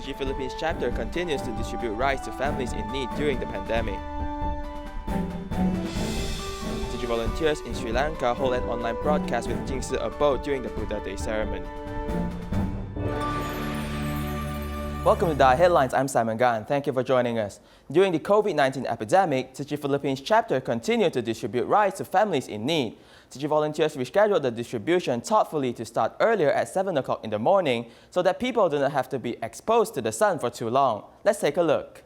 Chi Philippines chapter continues to distribute rice to families in need during the pandemic. Tzu Chi volunteers in Sri Lanka hold an online broadcast with Jingsi abode during the Buddha Day ceremony. Welcome to Dai Headlines, I'm Simon Gan. Thank you for joining us. During the COVID-19 epidemic, Tzu Chi Philippines chapter continued to distribute rice to families in need. Tzu Chi volunteers rescheduled the distribution thoughtfully to start earlier at 7 o'clock in the morning so that people do not have to be exposed to the sun for too long. Let's take a look.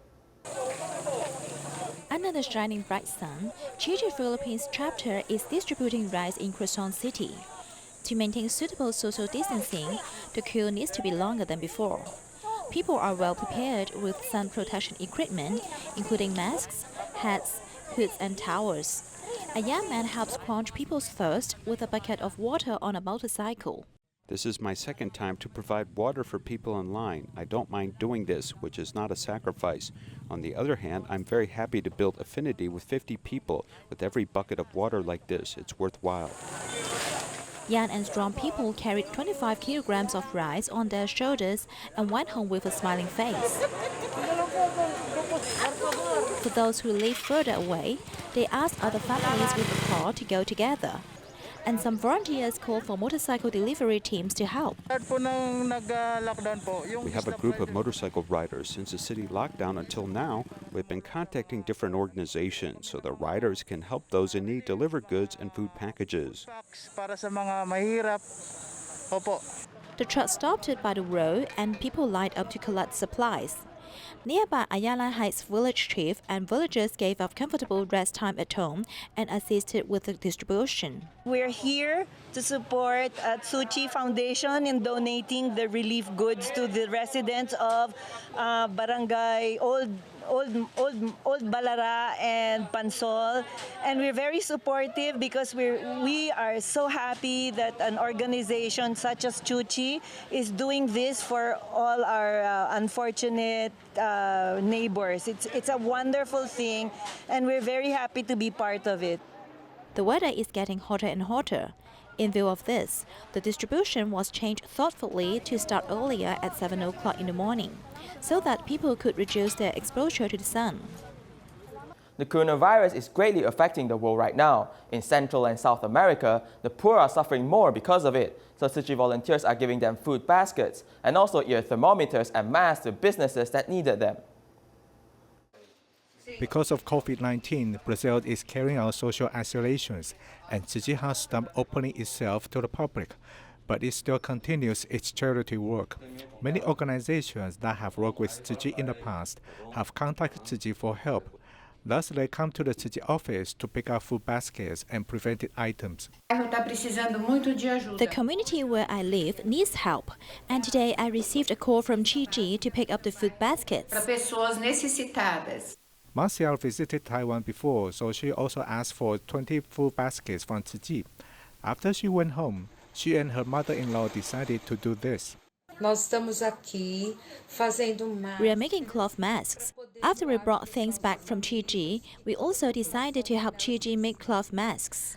Under the shining bright sun, Tzu Chi Philippines chapter is distributing rice in Quezon City. To maintain suitable social distancing, the queue needs to be longer than before. People are well prepared with sun protection equipment, including masks, hats, hoods, and towels. A young man helps quench people's thirst with a bucket of water on a motorcycle. This is my second time to provide water for people in line. I don't mind doing this, which is not a sacrifice. On the other hand, I'm very happy to build affinity with 50 people. With every bucket of water like this, it's worthwhile. Young and strong people carried 25 kilograms of rice on their shoulders and went home with a smiling face. For those who live further away, they asked other families with a car to go together. And some volunteers called for motorcycle delivery teams to help. We have a group of motorcycle riders. Since the city lockdown until now, we've been contacting different organizations so the riders can help those in need deliver goods and food packages. The truck stopped by the road and people lined up to collect supplies. Nearby Ayala Heights village chief and villagers gave up comfortable rest time at home and assisted with the distribution. We're here to support Tzu Chi Foundation in donating the relief goods to the residents of Barangay Old Balara and Pansol, and we're very supportive because we are so happy that an organization such as Tzu Chi is doing this for all our unfortunate neighbors. It's a wonderful thing, and we're very happy to be part of it. The weather is getting hotter and hotter. In view of this, the distribution was changed thoughtfully to start earlier at 7 o'clock in the morning, so that people could reduce their exposure to the sun. The coronavirus is greatly affecting the world right now. In Central and South America, the poor are suffering more because of it. So Tzu Chi volunteers are giving them food baskets and also ear thermometers and masks to businesses that needed them. Because of COVID-19, Brazil is carrying out social isolations, and Tzu Chi has stopped opening itself to the public, but it still continues its charity work. Many organizations that have worked with Tzu Chi in the past have contacted Tzu Chi for help. Thus, they come to the Tzu Chi office to pick up food baskets and prevented items. The community where I live needs help, and today I received a call from Tzu Chi to pick up the food baskets. Marcial visited Taiwan before, so she also asked for 20 food baskets from Tzu Chi. After she went home, she and her mother-in-law decided to do this. We are making cloth masks. After we brought things back from Tzu Chi, we also decided to help Tzu Chi make cloth masks.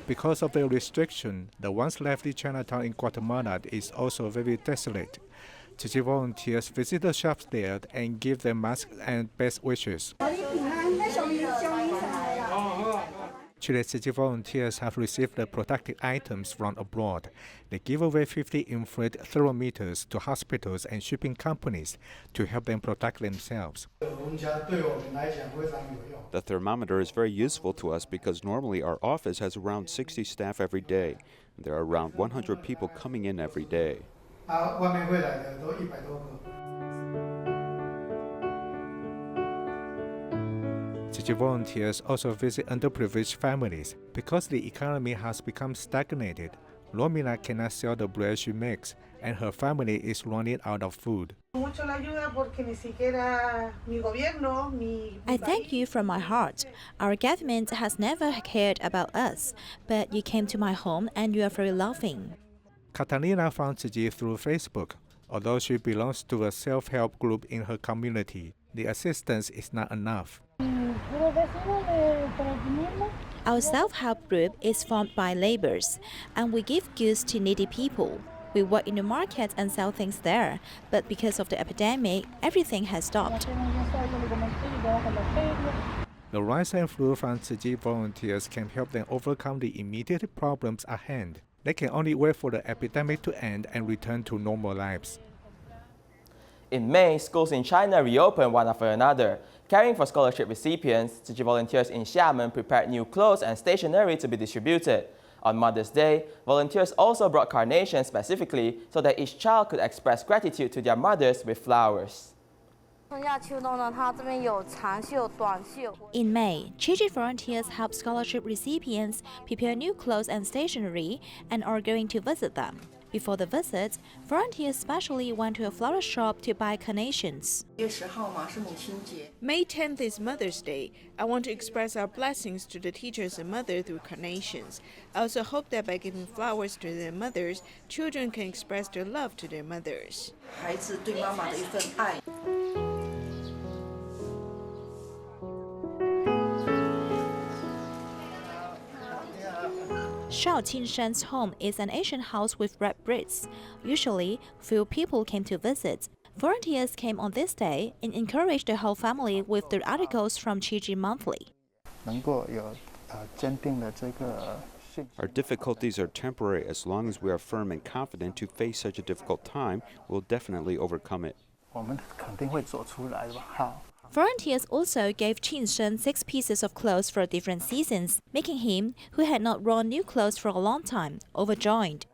Because of the restriction, the once lively Chinatown in Guatemala is also very desolate. Tzu Chi volunteers visit the shops there and give them masks and best wishes. Chile Tzu Chi volunteers have received the protective items from abroad. They give away 50 infrared thermometers to hospitals and shipping companies to help them protect themselves. The thermometer is very useful to us because normally our office has around 60 staff every day. There are around 100 people coming in every day. Tzu Chi volunteers also visit underprivileged families. Because the economy has become stagnated, Romina cannot sell the bread she makes, and her family is running out of food. I thank you from my heart. Our government has never cared about us, but you came to my home and you are very loving. Catalina found Tzu Chi through Facebook. Although she belongs to a self-help group in her community, the assistance is not enough. Our self-help group is formed by laborers, and we give goods to needy people. We work in the market and sell things there, but because of the epidemic, everything has stopped. The rice and fruit from Tzu Chi volunteers can help them overcome the immediate problems at hand. They can only wait for the epidemic to end and return to normal lives. In May, schools in China reopened one after another. Caring for scholarship recipients, Tzu Chi volunteers in Xiamen prepared new clothes and stationery to be distributed. On Mother's Day, volunteers also brought carnations specifically so that each child could express gratitude to their mothers with flowers. In May, Tzu Chi volunteers help scholarship recipients prepare new clothes and stationery and are going to visit them. Before the visit, volunteers specially went to a flower shop to buy carnations. May 10th is Mother's Day. I want to express our blessings to the teachers and mothers through carnations. I also hope that by giving flowers to their mothers, children can express their love to their mothers. Shao Qingshan's home is an Asian house with red bricks. Usually, few people came to visit. Volunteers came on this day and encouraged the whole family with the articles from Tzu Chi Monthly. Our difficulties are temporary. As long as we are firm and confident to face such a difficult time, we'll definitely overcome it. Volunteers also gave Qingshan 6 pieces of clothes for different seasons, making him, who had not worn new clothes for a long time, overjoyed.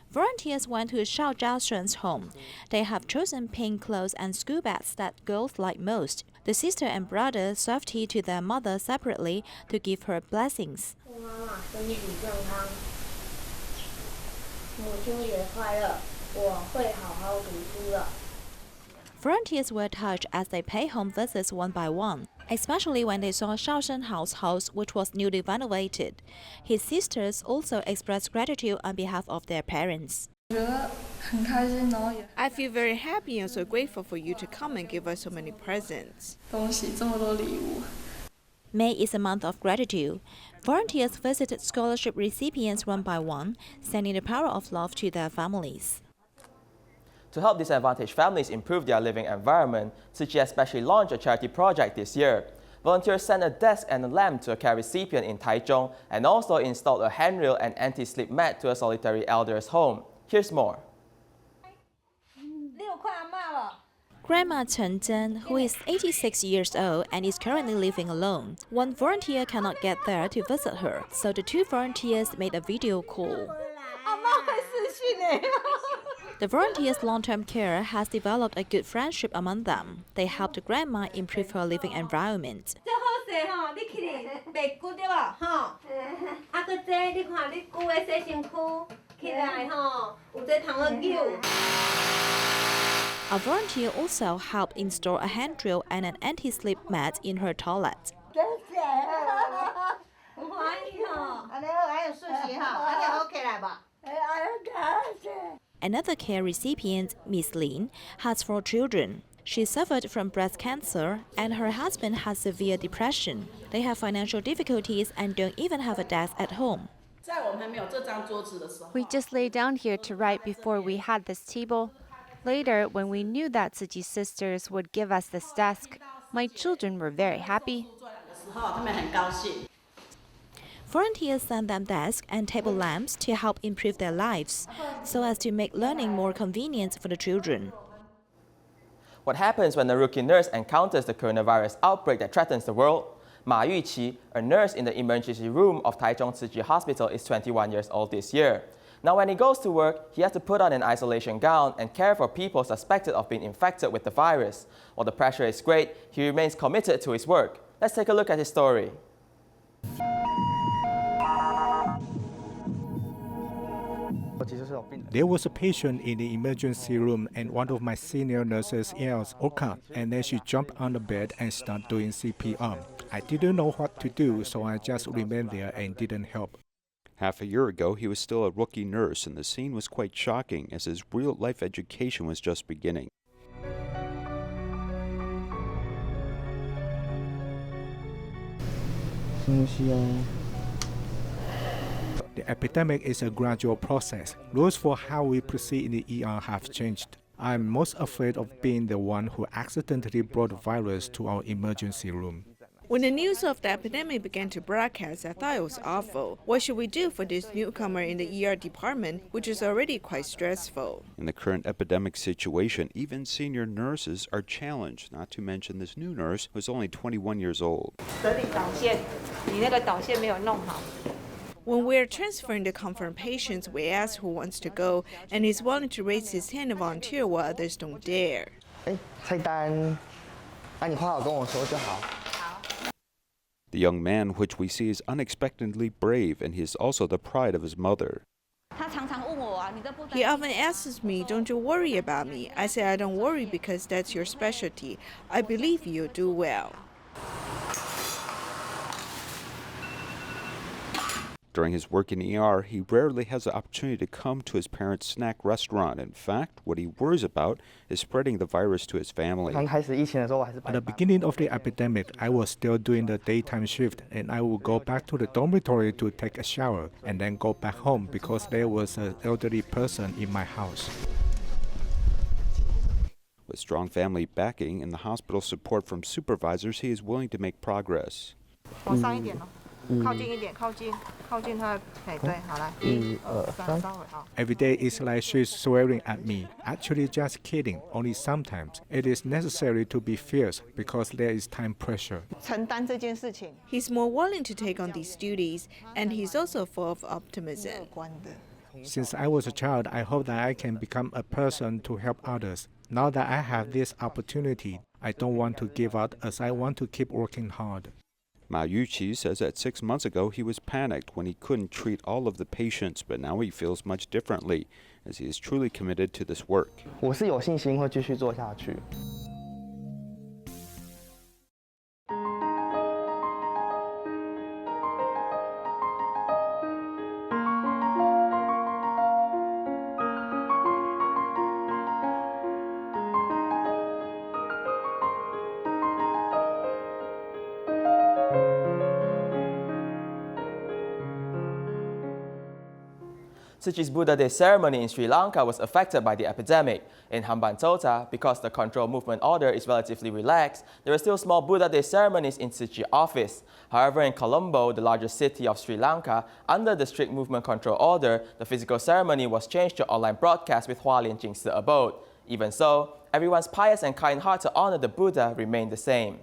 Volunteers went to Shao Jiashuan's home. They have chosen pink clothes and school bags that girls like most. The sister and brother served tea to their mother separately to give her blessings. Volunteers were touched as they pay home visits one by one, especially when they saw Shao Shenhao's house, which was newly renovated. His sisters also expressed gratitude on behalf of their parents. I feel very happy and so grateful for you to come and give us so many presents. May is a month of gratitude. Volunteers visited scholarship recipients one by one, sending the power of love to their families. To help disadvantaged families improve their living environment, Tzu Chi especially launched a charity project this year. Volunteers sent a desk and a lamp to a care recipient in Taichung and also installed a handrail and anti-slip mat to a solitary elder's home. Here's more. Grandma Chen Zhen, who is 86 years old and is currently living alone. One volunteer cannot get there to visit her, so the 2 volunteers made a video call. The volunteers' long-term care has developed a good friendship among them. They helped the grandma improve her living environment. A volunteer also helped install a handrail and an anti-slip mat in her toilet. Another care recipient, Miss Lin, has 4 children. She suffered from breast cancer and her husband has severe depression. They have financial difficulties and don't even have a desk at home. We just lay down here to write before we had this table. Later, when we knew that Tzu Chi sisters would give us this desk, my children were very happy. Volunteers send them desks and table lamps to help improve their lives, so as to make learning more convenient for the children. What happens when a rookie nurse encounters the coronavirus outbreak that threatens the world? Ma Yuqi, a nurse in the emergency room of Taichung Tzu Chi Hospital, is 21 years old this year. Now when he goes to work, he has to put on an isolation gown and care for people suspected of being infected with the virus. While the pressure is great, he remains committed to his work. Let's take a look at his story. There was a patient in the emergency room and one of my senior nurses yelled, "Oka," and then she jumped on the bed and started doing CPR. I didn't know what to do, so I just remained there and didn't help. Half a year ago, he was still a rookie nurse, and the scene was quite shocking as his real-life education was just beginning. The epidemic is a gradual process. Rules for how we proceed in the ER have changed. I'm most afraid of being the one who accidentally brought the virus to our emergency room. When the news of the epidemic began to broadcast, I thought it was awful. What should we do for this newcomer in the ER department, which is already quite stressful? In the current epidemic situation, even senior nurses are challenged, not to mention this new nurse who's only 21 years old. When we're transferring the confirmed patients, we ask who wants to go, and he's willing to raise his hand and volunteer while others don't dare. The young man, which we see, is unexpectedly brave, and he is also the pride of his mother. He often asks me, "Don't you worry about me?" I say, "I don't worry because that's your specialty. I believe you'll do well." During his work in ER, he rarely has the opportunity to come to his parents' snack restaurant. In fact, what he worries about is spreading the virus to his family. At the beginning of the epidemic, I was still doing the daytime shift, and I would go back to the dormitory to take a shower and then go back home because there was an elderly person in my house. With strong family backing and the hospital support from supervisors, he is willing to make progress. Every day is like she's swearing at me. Actually, just kidding. Only sometimes it is necessary to be fierce because there is time pressure. He's more willing to take on these duties, and he's also full of optimism. Since I was a child, I hope that I can become a person to help others. Now that I have this opportunity, I don't want to give up as I want to keep working hard. Tzu Chi says that 6 months ago he was panicked when he couldn't treat all of the patients, but now he feels much differently as he is truly committed to this work. Tzu Chi's Buddha Day ceremony in Sri Lanka was affected by the epidemic. In Hambantota, because the control movement order is relatively relaxed, there are still small Buddha Day ceremonies in Tzu Chi office. However, in Colombo, the largest city of Sri Lanka, under the strict movement control order, the physical ceremony was changed to online broadcast with Hua Lian Jingsi abode. Even so, everyone's pious and kind heart to honor the Buddha remained the same.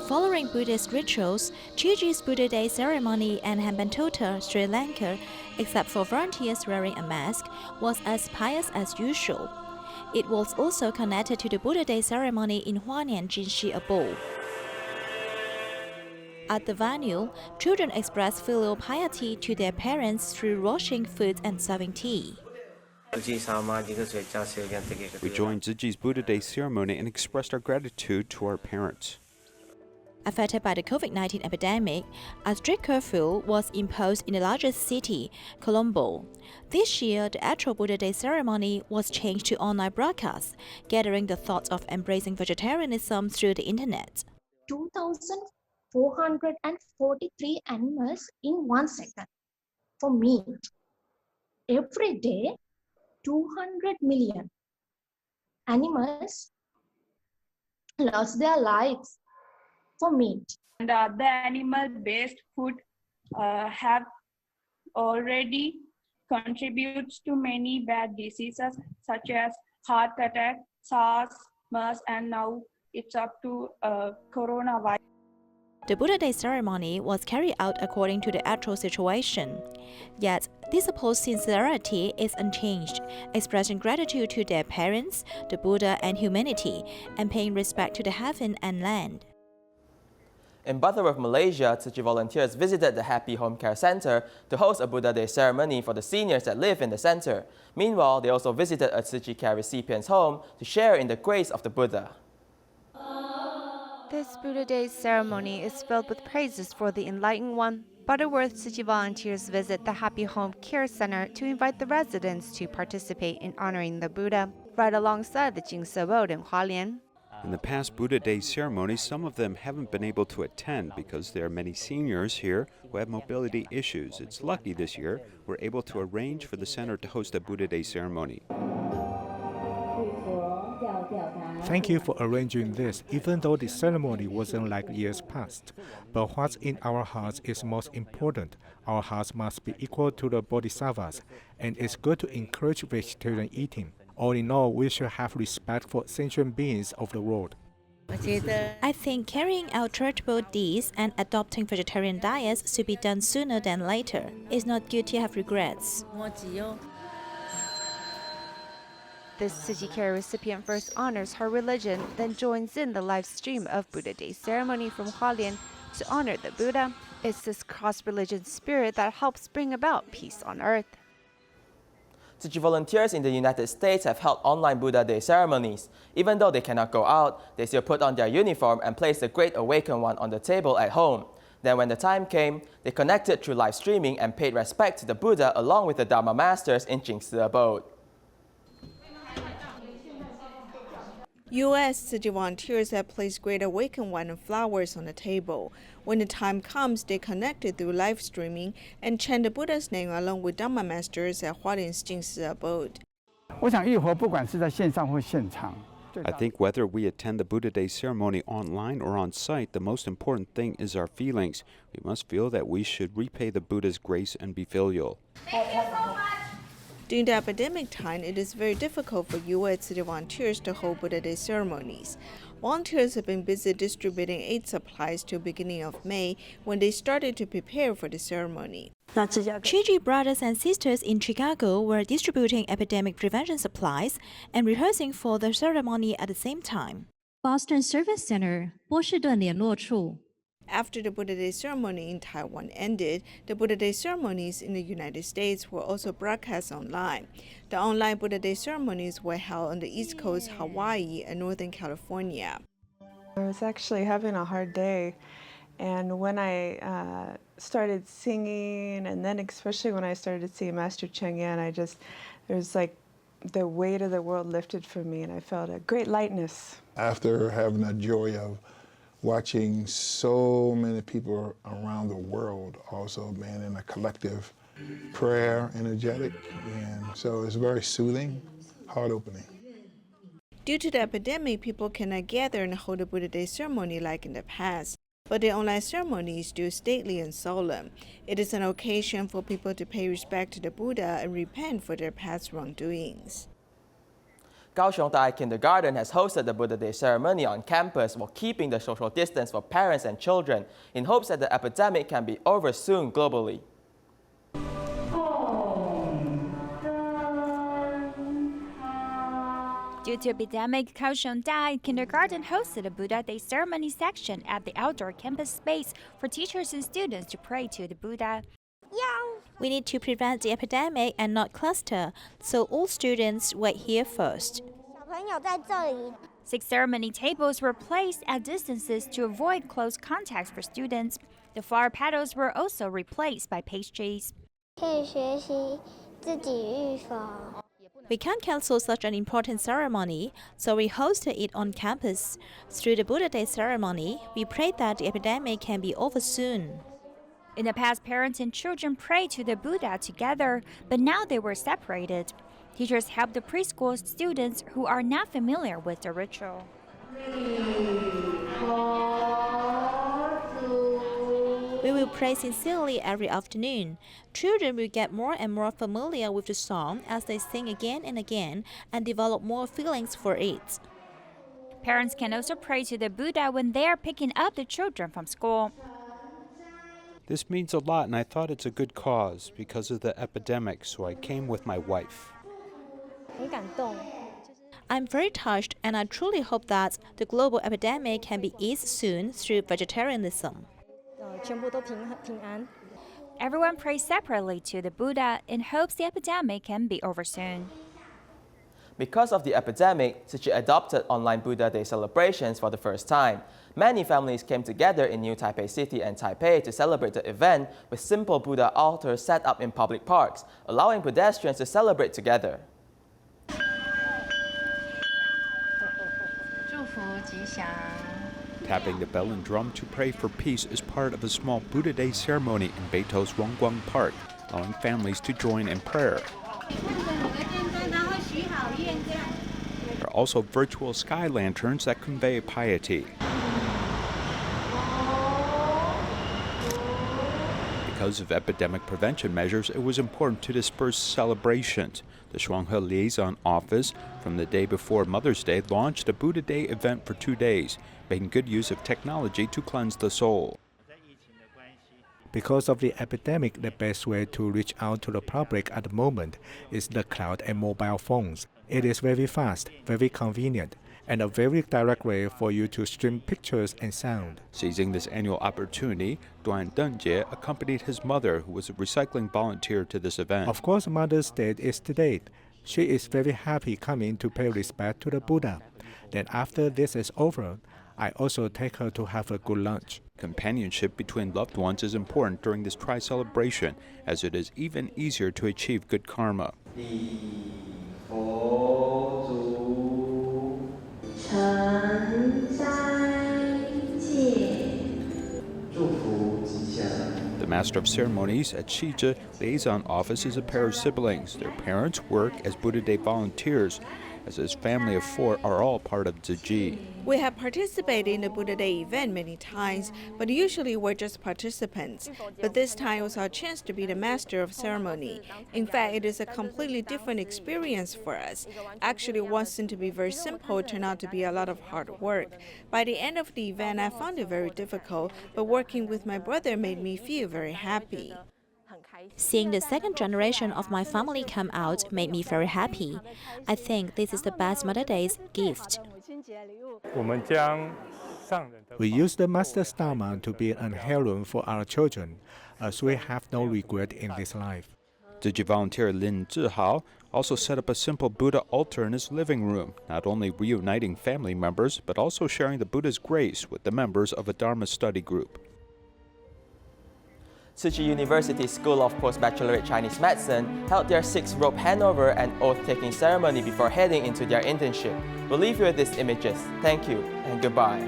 Following Buddhist rituals, Tzu Chi's Buddha Day ceremony in Hambantota, Sri Lanka, except for volunteers wearing a mask, was as pious as usual. It was also connected to the Buddha Day ceremony in Hua Lian Jingsi abode. At the venue, children expressed filial piety to their parents through washing food and serving tea. We joined Tzu Chi's Buddha Day ceremony and expressed our gratitude to our parents. Affected by the COVID-19 epidemic, a strict curfew was imposed in the largest city, Colombo. This year, the actual Buddha Day ceremony was changed to online broadcast, gathering the thoughts of embracing vegetarianism through the internet. 2,443 animals in 1 second for meat. Every day, 200 million animals lost their lives for meat. And the animal-based food have already contributes to many bad diseases such as heart attack, SARS, MERS, and now it's up to coronavirus. The Buddha Day ceremony was carried out according to the actual situation. Yet, this supposed sincerity is unchanged, expressing gratitude to their parents, the Buddha, and humanity, and paying respect to the heaven and land. In Butterworth, Malaysia, Tzu Chi volunteers visited the Happy Home Care Center to host a Buddha Day ceremony for the seniors that live in the center. Meanwhile, they also visited a Tzu Chi care recipient's home to share in the grace of the Buddha. This Buddha Day ceremony is filled with praises for the Enlightened One. Butterworth Tzu Chi volunteers visit the Happy Home Care Center to invite the residents to participate in honoring the Buddha, right alongside the Jingse Road in Hualien. In the past Buddha Day ceremonies, some of them haven't been able to attend because there are many seniors here who have mobility issues. It's lucky this year we're able to arrange for the center to host a Buddha Day ceremony. Thank you for arranging this, even though the ceremony wasn't like years past. But what's in our hearts is most important. Our hearts must be equal to the bodhisattvas, and it's good to encourage vegetarian eating. All in all, we should have respect for sentient beings of the world. I think carrying out charitable deeds and adopting vegetarian diets should be done sooner than later. It's not good to have regrets. This Tzu Chi care recipient first honors her religion, then joins in the live stream of Buddha Day ceremony from Hualien to honor the Buddha. It's this cross-religion spirit that helps bring about peace on earth. Tzu Chi volunteers in the United States have held online Buddha Day ceremonies. Even though they cannot go out, they still put on their uniform and place the Great Awakened One on the table at home. Then when the time came, they connected through live streaming and paid respect to the Buddha along with the Dharma masters in Jingse abode. U.S. Tzu Chi volunteers have placed Great Awakened One and flowers on the table. When the time comes, they connected through live streaming and chant the Buddha's name along with Dharma masters at Hualien's Jingse abode. I think whether we attend the Buddha Day ceremony online or on site, the most important thing is our feelings. We must feel that we should repay the Buddha's grace and be filial. During the epidemic time, it is very difficult for U.S. Tzu Chi volunteers to hold Buddha Day ceremonies. Volunteers have been busy distributing aid supplies till beginning of May when they started to prepare for the ceremony. Tzu Chi brothers and sisters in Chicago were distributing epidemic prevention supplies and rehearsing for the ceremony at the same time. Boston Service Center 波士顿联络处 After the Buddha Day ceremony in Taiwan ended, the Buddha Day ceremonies in the United States were also broadcast online. The online Buddha Day ceremonies were held on the East Coast, Hawaii, and Northern California. I was actually having a hard day, and when I started singing, and then especially when I started seeing Master Cheng Yen, there's like the weight of the world lifted from me, and I felt a great lightness. After having the joy of watching so many people around the world also being in a collective prayer, energetic, and so it's very soothing, heart-opening. Due to the epidemic, people cannot gather and hold a Buddha Day ceremony like in the past, but the online ceremony is still stately and solemn. It is an occasion for people to pay respect to the Buddha and repent for their past wrongdoings. Kaohsiung Dai Kindergarten has hosted the Buddha Day ceremony on campus while keeping the social distance for parents and children in hopes that the epidemic can be over soon globally. Due to epidemic, Kaohsiung Dai Kindergarten hosted a Buddha Day ceremony section at the outdoor campus space for teachers and students to pray to the Buddha. We need to prevent the epidemic and not cluster, so all students wait here first. 6 ceremony tables were placed at distances to avoid close contacts for students. The flower petals were also replaced by pastries. We can't cancel such an important ceremony, so we hosted it on campus. Through the Buddha Day ceremony, we prayed that the epidemic can be over soon. In the past, parents and children prayed to the Buddha together, but now they were separated. Teachers helped the preschool students who are not familiar with the ritual. We will pray sincerely every afternoon. Children will get more and more familiar with the song as they sing again and again and develop more feelings for it. Parents can also pray to the Buddha when they are picking up the children from school. This means a lot, and I thought it's a good cause because of the epidemic, so I came with my wife. I'm very touched, and I truly hope that the global epidemic can be eased soon through vegetarianism. Everyone prays separately to the Buddha in hopes the epidemic can be over soon. Because of the epidemic, Tzu Chi adopted online Buddha Day celebrations for the first time. Many families came together in New Taipei City and Taipei to celebrate the event with simple Buddha altars set up in public parks, allowing pedestrians to celebrate together. Tapping the bell and drum to pray for peace is part of a small Buddha Day ceremony in Beitou's Rongguang Park, allowing families to join in prayer. There are also virtual sky lanterns that convey piety. Because of epidemic prevention measures, it was important to disperse celebrations. The Shuanghe Liaison Office, from the day before Mother's Day, launched a Buddha Day event for 2 days, making good use of technology to cleanse the soul. Because of the epidemic, the best way to reach out to the public at the moment is the cloud and mobile phones. It is very fast, very convenient, and a very direct way for you to stream pictures and sound. Seizing this annual opportunity, Duan Dengjie accompanied his mother, who was a recycling volunteer, to this event. Of course, Mother's Day is today. She is very happy coming to pay respect to the Buddha. Then after this is over, I also take her to have a good lunch. Companionship between loved ones is important during this tri-celebration, as it is even easier to achieve good karma. The Master of Ceremonies at Shizhi Liaison Office is a pair of siblings. Their parents work as Buddha Day volunteers, as his family of 4 are all part of Tzu Chi. We have participated in the Buddha Day event many times, but usually we're just participants. But this time was our chance to be the master of ceremony. In fact, it is a completely different experience for us. Actually, what seemed to be very simple turned out to be a lot of hard work. By the end of the event, I found it very difficult, but working with my brother made me feel very happy. Seeing the second generation of my family come out made me very happy. I think this is the best Mother's Day gift. We use the Master's Dharma to be an heirloom for our children, as we have no regret in this life. Tzu Chi volunteer Lin Zhihao also set up a simple Buddha altar in his living room, not only reuniting family members, but also sharing the Buddha's grace with the members of a Dharma study group. Tzu Chi University School of Postbachelorate Chinese Medicine held their 6th robe handover and oath-taking ceremony before heading into their internship. We'll leave you with these images. Thank you and goodbye.